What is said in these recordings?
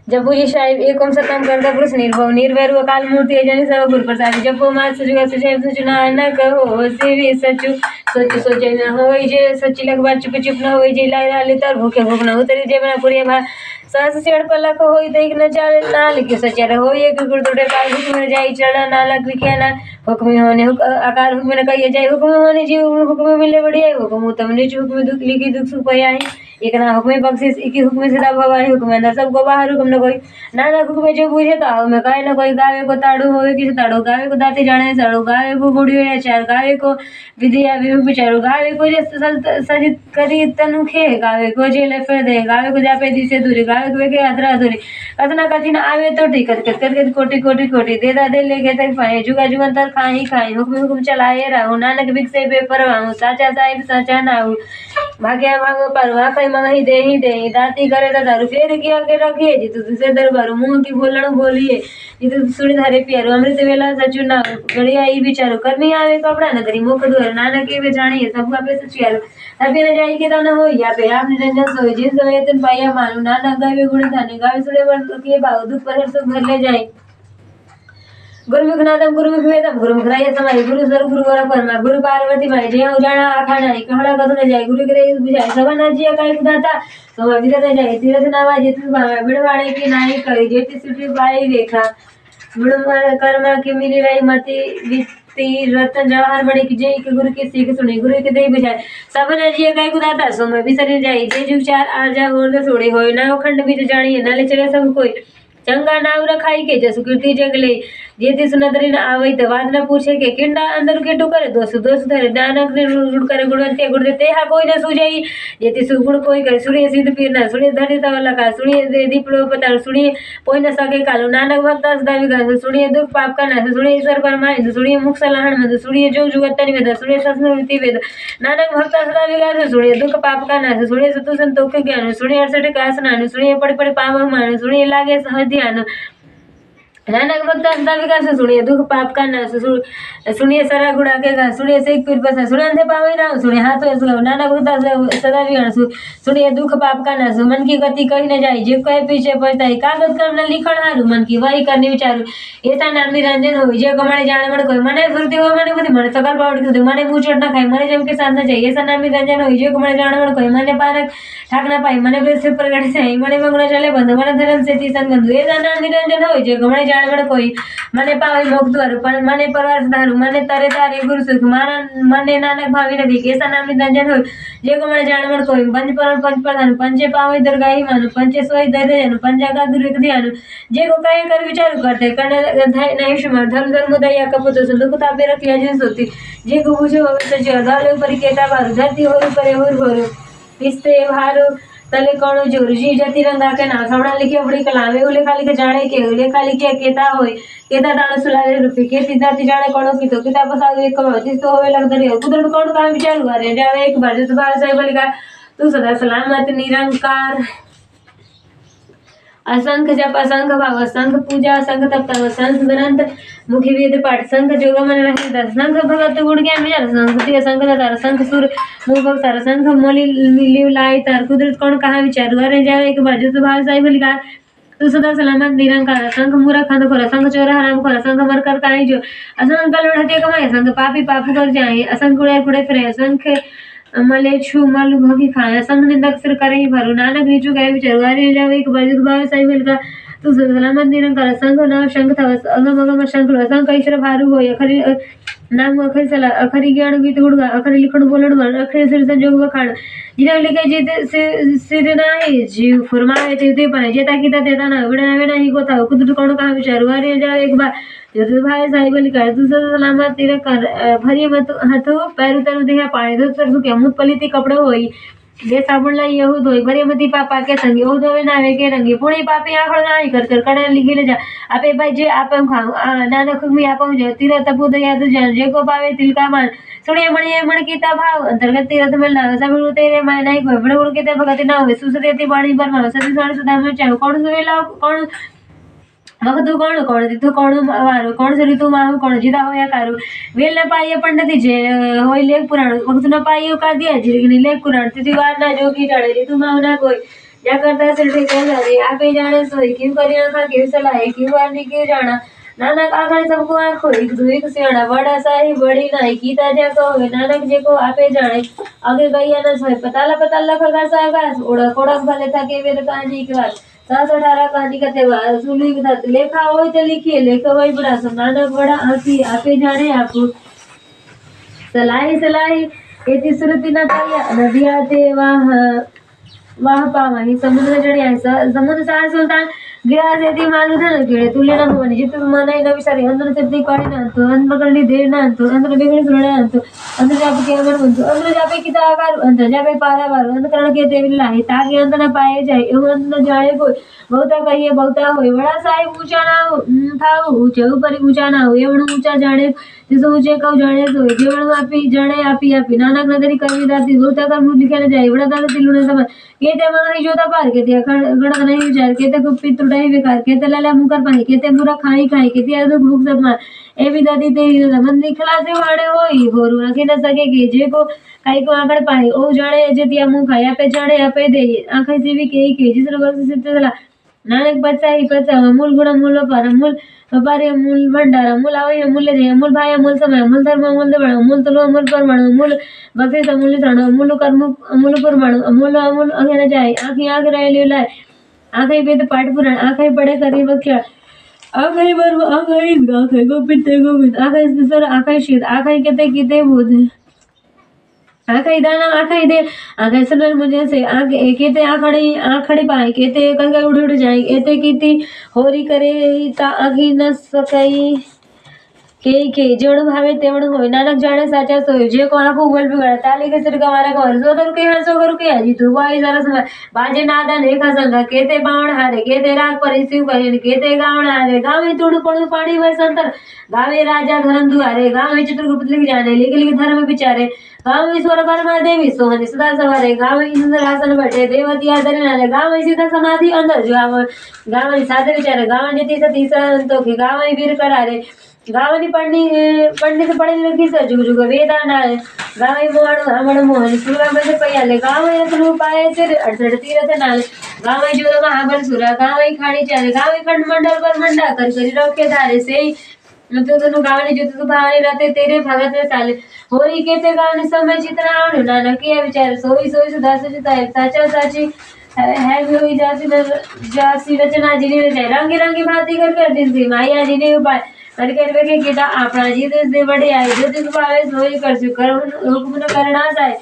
जपुजी साहिब एक ओम सतम करता पुरुष निर्भव निर्वैर अकाल मूर्ति अजनी सब गुरु प्रसाद जपो मात सजुगा सुजय सुचना न कहो सेवी सचु सोच सोचे न होई जे सच्ची लगवा चुप चुप न होई जे लाई लाले तर भूखे भूख न उतरी जे बना पुरिया भा सहस सेड़ पलक होई देख न चाल नाल के सचर होई एक गुरु टूटे पाल हुक्म में जाई चढ़ा नालक विख्या ना हुक्म होने आकार हुक्म न कहिए जाए हुक्म होने जीव हुक्म मिले बढ़िया हुक्म उत्तम नीच हुक्म दुख लिखी दुख सुख पयाई एक ना हुक्म बख्शिश एक हुक्म सदा भवाई हुक्म अंदर सबको बाहर हुक्म न कोई नाना हुक्म जो बूझे तो मैं कहे न कोई गावे को ताड़ू होवे किसी ताड़ू गावे को दाती जाने साड़ू गावे को बुढ़ियो या चार गावे को विद्या विवेक विचारू गावे को जे सजित करी तनुखे गावे को जे ले फिर दे गावे को जापे दिसे दूरी गावे को के अधरा अधूरी कतना कठिन आवे तो ठीक कर कोटि कोटि कोटि देदा दे लेके तक पाए जुगा जुगंतर खाई खाई हुक्म हुक्म चलाए रहूं नानक बिकसे बेपरवाहूं साचा साहिब साचा नाहू भाग्या मांगो पर वाकई मंगही दे ही दाती करे तो दारू फेर किया के रखिए जितु तुझे दरबारू मुंह की बोलण बोलिए जितु सुनी धारे प्यारो अमृत वेला सचु ना गड़िया ई विचारो करनी आवे कपड़ा न धरी मुख द्वार नानक के वे जानिए सब आपे सचियारो अभी न जाई के तना हो या पे आप निरंजन सोई जिस समय तन पाया मानु नानक गावे गुण थाने गावे सुने वर के भाव दुख पर सब घर ले जाए गुरुमुख नादम गुरुमुख वेदम गुरुमुख राय समाई गुरु सर गुरु वर परमा गुरु पार्वती माई जय उजाणा आखा नाही कहड़ा कदु न जाय गुरु करे बुझाय सवना जिया काय कुदाता समा विदर न जाय तीरथ नावा जेतु बिड़वाड़े की नाई करी जेति सिटी बाई रेखा बिड़वाड़ कर्मा की मिली रही मति वित्ती रतन जवाहर बड़ी की जय के गुरु की सीख सुनी गुरु के दे बुझाय सवना जिया काय कुदाता समा विसर जाय जे जुग चार आजा होर थोड़ी होय ना खंड बीच जानी नाले चले सब कोई चंगा नाव रखाई के जसु कीर्ति जगले जेति सुनदरी न आवई त वाद न पूछे के किंडा अंदर के टुकरे दोष दोष धरे दानक ने गुण करे गुणवंते गुण देते हा कोई न सुजई जेति सुगुण कोई करे सुनिए सिद्ध पीर न सुनिए धरि तवला का सुनिए दीपलो पता सुनिए कोई न सके कालो नानक भक्त सदा विगास सुनिए दुख पाप का न सुनिए ईश्वर परमानंद सुनिए मुख सलाहन मद सुनिए जो जुगतनि वेद सुनिए संस्कृति वेद नानक भक्त सदा विगास सुनिए दुख पाप का न सुनिए सतु संतोष ज्ञान सुनिए 68 का स्नान सुनिए पड़ पड़ पाव मान सुनिए लागे सहज ध्यान नानक भक्त सदा विकास सुनिए दुख पाप का नाश सुनिए सरा गुड़ा के गा सुनिए सेक पीर पसा सुनिए अंधे पावे राम सुनिए हाथ में नानक भक्त सदा विकास सुनिए दुख पाप का नाश मन की गति कहीं न जाए जो कहे पीछे पछताई कागज कर्म न लिखण हारू मन की वही करनी विचारू ऐसा नाम निरंजन हो जे कमाने जाने मन कोई मने फुर्ती हो मने बुद्धि मन सकल पावड़ के मने मुंह चोट न खाए मने जम के साथ न जाए ऐसा नाम निरंजन हो जे कमाने जाने मन कोई मने पारक ठाक न पाई मने बेस प्रगट से मने मंगना चले बंद मन धर्म से तीसन बंधु ऐसा नाम निरंजन हो जे कमाने जाने कोई मने पावे मोक्ष द्वार मने परवार धारू मने तरे तारे गुरु सुख मने नानक भावी नदी कैसा नाम निरंजन हो जे को मने जान मन कोई पंच परम पंच प्रधान पंचे पावे दरगाही मानु पंचे सोई दरे जन पंजागा गुरु एक ध्यान जे को कहे कर विचार करते कर्ण नहीं सुमर धर्म धर्म दया कपत सुख तापे रखिया जिन सोती जे को बुझे होवे सच धाले ऊपर केटा भारू धरती होर करे होर भरो पिस्ते भारू तले कौन जोर जी जति रंगा के ना थोड़ा लिखे बड़ी कलावे उले खाली के जाने के उले खाली के केता होय केता दान सुलारे रुपए के सिद्धार्थ जाने कौन की तो किताब पसा एक कमाती तो होवे लग दरे कुदरत कौन काम विचार हुआ रे जावे एक बार जो बाहर से बोलेगा तू सदा सलामत निरंकार असंख्य जप असंख्य भाव असंख्य पूजा असंख्य तप असंख्य ग्रंथ मुखी वेद पाठ संख्य जोग मन रही असंख्य भगत गुण ज्ञान विचार संस्कृति असंख्य दातार असंख्य सुर मुख भक्तार असंख्य मोली लिव लाई तार कुदरत कौन कहा विचार अरे जावे एक बार जो भाव साई बलिकार तू सदा सलामत निरंकार असंख्य मूर्ख खंड खोर असंख्य चोर हराम खोर असंख्य मरकर काई जो असंख्य लड़ते कमाए असंख्य पापी पाप कर जाए असंख्य कुड़े कुड़े फिरे असंख्य मले छू मल भगी खाए असंग निंदक सिर करे ही भरू नानक नीचू गए विचार वारे जावे एक बार जो भाव साई बलिकार तू सलामत निरंकार असंख नाम शंख था अगम अगम शंख असंख ईश्वर भारू हो अखरी नाम अखरी सला अखरी ज्ञान गीत गुड़गा अखरी लिखण बोलण मन अखरी सिर संजोग वखाण जिना लिखे जे सिर नाही जीव फरमावे ते पाए जेता कीता तेता ना विडा विडा ही गोता कुदरत कौन कहा विचार वारे जावे एक बार जो भाई साई बलिकार तू सलामत निरंकार भरी मत हथो पैर उतर देहा पाणी दो सर सुके मुत पलीती कपड़ो होई जे साबुन लाई यहूद होई भरी मती पापा के संग यहूद होवे नावे के रंगी पुणी पापी आखड़ नाही कर कर कड़े लिखी ले जा आपे भाई जे आपम खाऊ नानक मी आपम जे तीर तपु दया तु जान जे को पावे तिल का मान सुनिए मणिए मण कीता भाव अंतर्गत तीरथ में ना सब तेरे माय नहीं कोई बड़े उड़ के भगति ना होवे सुसदेती बाणी पर मान सती साण सदा में चाहो कौन सुवेला कौन भगतु कौन कौन तिथु कौन वारो कौन से ऋतु माहु कौन जिदा होया कारू वेल न पाइए पंडित जे होय लेख पुराण भगत न पाइयो का दिया जिरगनी लेख पुराण तिथि वार ना जोगी डाले ऋतु माहु ना कोई जा करता सिर ठीक है आपे जाने सोई क्यों करी आखा क्यों सलाहे क्यों वारनी क्यों जाना नानक आखा सबको आखो एक दुई सियाणा बड़ा साही बड़ी नाई कीता जा कहो नानक जे को आपे जाने आगे गैया न सोए पताला पताला खगा सागास ओड़ा कोड़ा भले थके वेद कहानी की बात 718 कहानी कथे बात सुनी कथा लेखा होय तो लिखिए लेखा होय बड़ा सो नानक बड़ा आखी आपे जाने आपको सलाही सलाही एती सुरती न पाया नदिया ते वाह पावा ही समुद्र जड़ी समुद्र सार सुल्तान गया सेती मालू था न केळे तुले न होवनी जित मनाई न विचारी अंदर सेती काढी न अंतो अंदर कंडी देर न अंतो अंदर बेगणी सुरणे अंतो अंदर जापे के अमर बनतो अंदर जापे किता आकार अंदर जापे पारा बारो अंदर करण के देविला है ताकि अंदर न पाए जाए एवं अंदर जाने कोई बहुता कहिए बहुता होय बड़ा साहेब ऊंचा ना था ऊंचे ऊपर ऊंचा ना हो एवं ऊंचा जाने जिस ऊंचे कौ जाने तो जेवण आपी जाने आपी नानक नगरी कवी दाती बहुता कर मुझ लिखे न जाए बड़ा दादा तिलु न समय के ते मगनी जोता पार के ते गणक नहीं विचार के ते गुप्पी तुड़ाई बेकार के ते लाला मुकर पाई के ते मुरा खाई खाई के ते अदु भूख सत मार ए भी दादी तेरी मन दिखला से वाड़े होई होरु आंखें न सके के जे को काई को आकड़ पाए ओ जाने जतिया मुंह खाया पे जाने आपे दे आंखें से भी के जिस वर्ष से चला नानक बच्चा ही बच्चा मूल गुण मूल पर मूल व्यापारी मूल भंडार मूल आवय मूल जय मूल भाई मूल समय मूल धर्म मूल देवण मूल तलो मूल परमाणु मूल भक्ति समूल षण मूल कर्म मूल परमाणु मूल अमूल अगे न जाए आंखें आग रहे लाए आंखें वेद पाठ पुराण आंखें पढ़े करी वख्या आंखें बर आंखें गोविंद आंखें सर आंखें शीत आंखें केते कीते बोध आंखें दाना आंखें दे आंखें सुनर मुझे से आंखें केते आंखड़ी पाए केते कंगे उड़ उड़ जाए एते कीती होरी करे ता आगी न सकई के जेवण भावे तेवण होय नानक जाणे साचा सोय जे को आंखो बोल बिगड़ ताली के सिर गवारा गवर सो करू के हंसो करू के आजी तू वाई जरा समय बाजे नादन एका संग केते बावण हारे केते राग परिसिव कहिन केते गावण हारे गावे तुड़ पड़ू पाणी वर संतर गावे राजा धर्म दुआरे गावे चित्रगुप्त लिख जाने लिख धर्म विचारे गावे ईश्वर कर्मा देवी सोहनी सदा सवारे गावे इंद्र आसन बैठे देवती आदर नारे गावे सीधा समाधि अंदर जो गावे साधे विचारे गावे जति सती संतो के गावे वीर करारे गावनी पंडित पढ़े लिखी से जुग जुग वेदा नारे गावे मोहन हमण मोहन सुरा में पयाले गावे रत्न पाए चिर 68 तीरथ नाले गावे जो महाबल सुरा गावे खाड़ी चारे गावे खंड मंडल पर मंडा कर करी रखे धारे से तो तनु गावनी जो तु भावनी रहते तेरे भगत में चाले होरी केते गावनी समय चित्र आवण नानक के विचार सोई सोई सुधा सुचिता साचा साची है भी हुई जासी रचना जिने रंगी रंगी भांति कर दिन सी माया जिने उपाय करके के कीटा आपना जी दे बड़े आए जो तिस पावे सोई कर सु कर हुक्म न करना जाए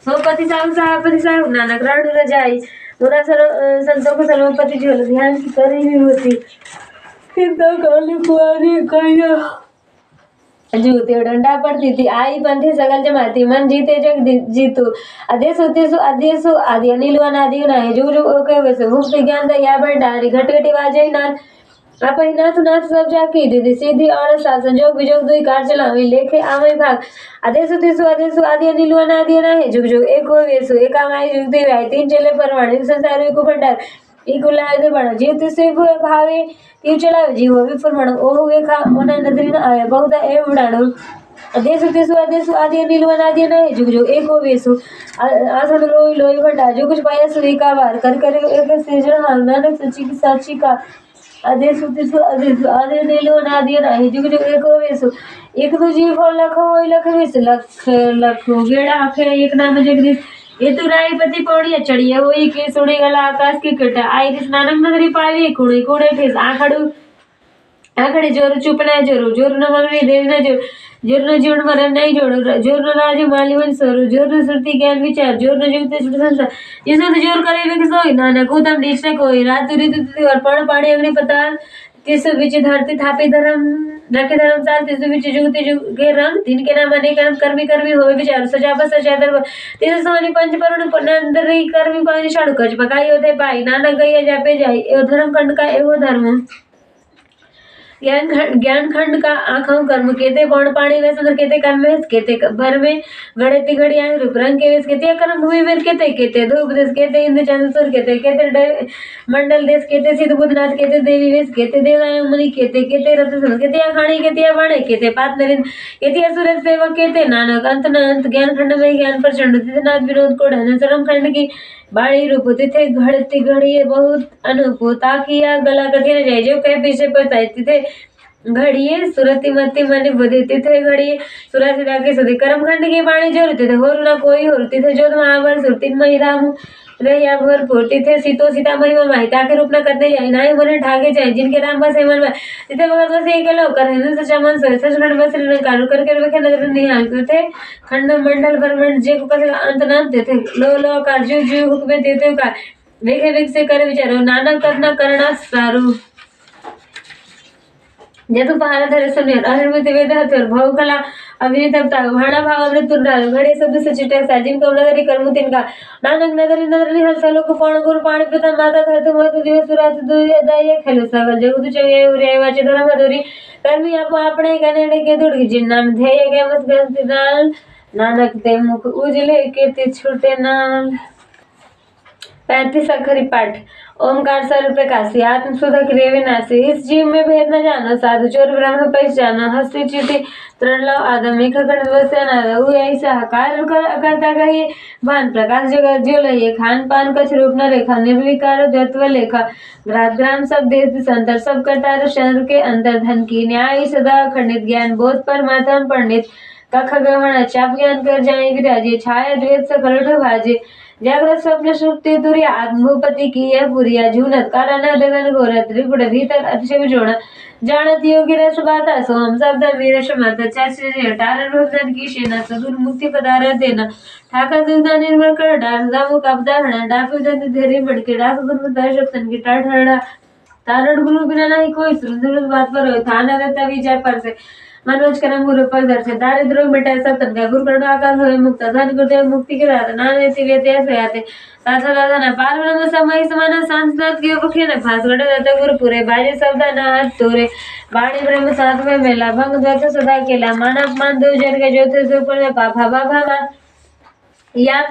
सो पति साहब नानक रण न जाई मुरा सर संतों को सर्वपति झोल ध्यान की करी भी होती किंतु काली कुआरी कहिया जूते डंडा पड़ती थी आई पंथी सगल जमाती मन जीते जग जीतू आदेश होते सो आदि अनिलवन आदि नाही जुग जुग ओके वैसे मुक्त ज्ञान दया भंडारी घट घटी वाजे नाथ आपहि नाथ नाथ सब जाकी दीदी सीधी और संजोग विजोग दुई कार चलावी लेखे आमय भाग आदेश सो आदि अनिलवन आदि नाही जुग जुग एक हो वेसु एकामाई जुग दे भाई तीन चले परवाणी संसार को भंडार इकुलाय दे बण जीव से भावे तीव चलावे जीव विपुर बण ओह वेखा ओना नजरी न आवे बहुत ए उडाणो आदेश आदि नीलवन आदि नहीं जुग जुग एक हो वेसु आसन लोई लोई भंडा जो कुछ पाया सुई का बार कर एक सृजन हाल नानक सच्ची की साक्षी का आदेश आदि नीलवन आदि नहीं जुग जुग एक हो वेसु एक दो जीव हो लख होई लख विस लख गेड़ा आखे एक नाम जगदीश ये तो रायपति पौड़ी चढ़िया वही के सुने गला आकाश की कटा आई किस नानक नगरी पावी कुड़े कुड़े ठेस आखड़े जोर चुपना जोर न मंगनी देव न जोर न जीवन मरण नहीं जोर न राज मालिवन स्वरू जोर न सुरती ज्ञान विचार जोर न जुगते सुर संसार जिसो तो जोर करे वे सोई नानक उतम नीच न कोई रात ऋतु अर्पण पाणी अग्नि पताल तिस विच धरती थापी धर्म नखे धर्म साल तिस विच जुगते जुगे रंग तीन के नाम अनेक कर्मी कर्मी होवे विचार सजाप सजादर तिस सोनी पंच परुण नंदरी कर्मी पानी षाणु कच पकाई होते पाई नानक गैया जापे जाई एवं धर्म खंड का एवं धर्म ज्ञान खंड का आँखों कर्म केते पौण पाणी वे सुंदर केते कर्म केते भर में गणति घड़ी आए रूप रंग के वेश केते कर्म भूमि वेद केते धूप देश केते इंद्र चंद्र सूर केते मंडल देश केते सिद्ध बुद्धनाथ केते देवी वेश केते देवाय मुनि केते रत्न सुन केते खाणी केते बाणे केते पात नरेंद्र केते असुर सेवक केते नानक अंत न अंत ज्ञान खंड में ज्ञान प्रचंड नाथ विनोद को ढन चरम खंड की बाणी रूप तिथे घडती घडी बहुत अनूप ताकिया गला कठीण जाय जो काही पीछे पडताय तिथे घड़िए सुरति मति मनि बुद्धि तिथे घड़िए सुरति राखी सुधि कर्मखंड की बाणी जोर तिथे होरु ना कोई होरु तिथे जोध महावर सुरति मही राम रहिया भरपूर तिथे सीतो सीता महिमा माही ताके रूप न करते जाए नाई मने ढाके जाए जिनके राम बसे मन में तिथे भगत बसे एक लो कर हिंद सचा मन सोए सचखंड बसे न कारू करके रखे नजर निहाल तिथे खंड मंडल ब्रह्मांड जे को कसे अंत न तिथे लो कार जीव जीव हुक्मे देते का देखे विक से कर विचारो नाना करना करना सारू जतु पहाड़ा धरे सुनियर अहिर्मति वेद हतर भाव कला अभिनीत भाणा भाव अमृत तुंडाल घड़े शब्द से चिटे साजिन को नगरी कर्मु तिनका नानक नगरी नगरी हर सालो को पाण गुरु पाणी प्रथम माता धरतु महतु दिवस सुरात दुय दाय खेलो सगल जगत चंगे उरे वाचे धर्म धोरी कर्मी आप आपणे कनेडे के दुड़ जिन नाम ध्येय के मत गंति नाल नानक ते मुख उजले कीर्ति छूटे नाल 35 अखरी पाठ ओमकार सर्व प्रकाशी आत्म सुधा क्रिय विनाशी इस जीव में भेद न जानो साधु चोर ब्रह्म पहचानो हस्ती चिति त्रणलव आदम एक खंड वस्या हुए ऐसा कार्य करता कहिए भान प्रकाश जगत जो लहिए खान पान कछ रूप न रेखा निर्विकार द्वत्व लेखा ग्राम ग्राम सब देश संतर सब करता चंद्र के अंतर धन की न्याय सदा खंडित ज्ञान बोध परमात्मा पंडित कख गहन चाप ज्ञान कर जाए विराजे छाया द्वेत सकल भाजे जागृत स्वप्न सुप्ति तुरी आत्मभूपति की यह पुरिया झूनत कारण दगन घोर त्रिपुट भीतर अतिशय विजोण जानत योगी रस बाता सोम शब्द वीर शमत चाचे टारण भक्तन की सेना सदुर मुक्ति पदार देना ठाकर दुर्गा निर्मल कर डार दामुक अवधारणा डाकु जन धैर्य मड़के डाक गुरु दर्शक की टाठड़ा तारण गुरु बिना नहीं कोई सुंदर बात पर हो थाना रहता विचार पर से मनोज करम गुरु पग दर्शन दारिद्र मिटाए सब तनका गुरु करुणा आकार होए मुक्त धन गुरुदेव मुक्ति के दाता नाने सिवे ते सयाते साथा दादा न पार्वण समय समान सांसनाथ के उपखे न फास गड़ दाता गुरु पूरे बाजे शब्द न हाथ तोरे बाणी ब्रह्म साथ में मेला भंग द्वैत सदा केला मान अपमान दो जन के ज्योति से ऊपर में पापा बाबा या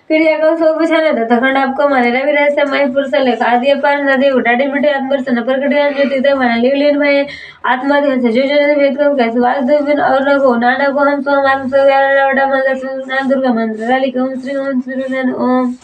फिर याकौ सो पुछाने था खंड आपको माने रवि रहस्य मय पुरुष लेख आदि अपार नदी उठाड़ी मिटे आत्मर्शन प्रकट ज्ञान ज्योति दे माने लीन भाई आत्मा ध्यान से जो जो भेद को कैसे वासुदेव बिन और न को नाना को हम सो आत्म से व्यारा वडा मंत्र दुर्गा मंत्र लालिक ओम श्री ओम